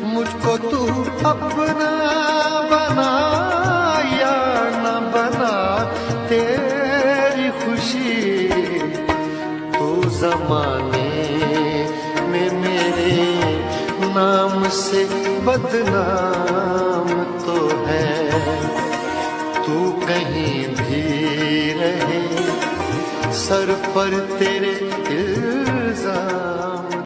मुझको तू अपना बना या न बना, तेरी खुशी तू जमाने में मेरे नाम से बदनाम तो है। तू कहीं भी रहे, सर पर तेरे इल्जाम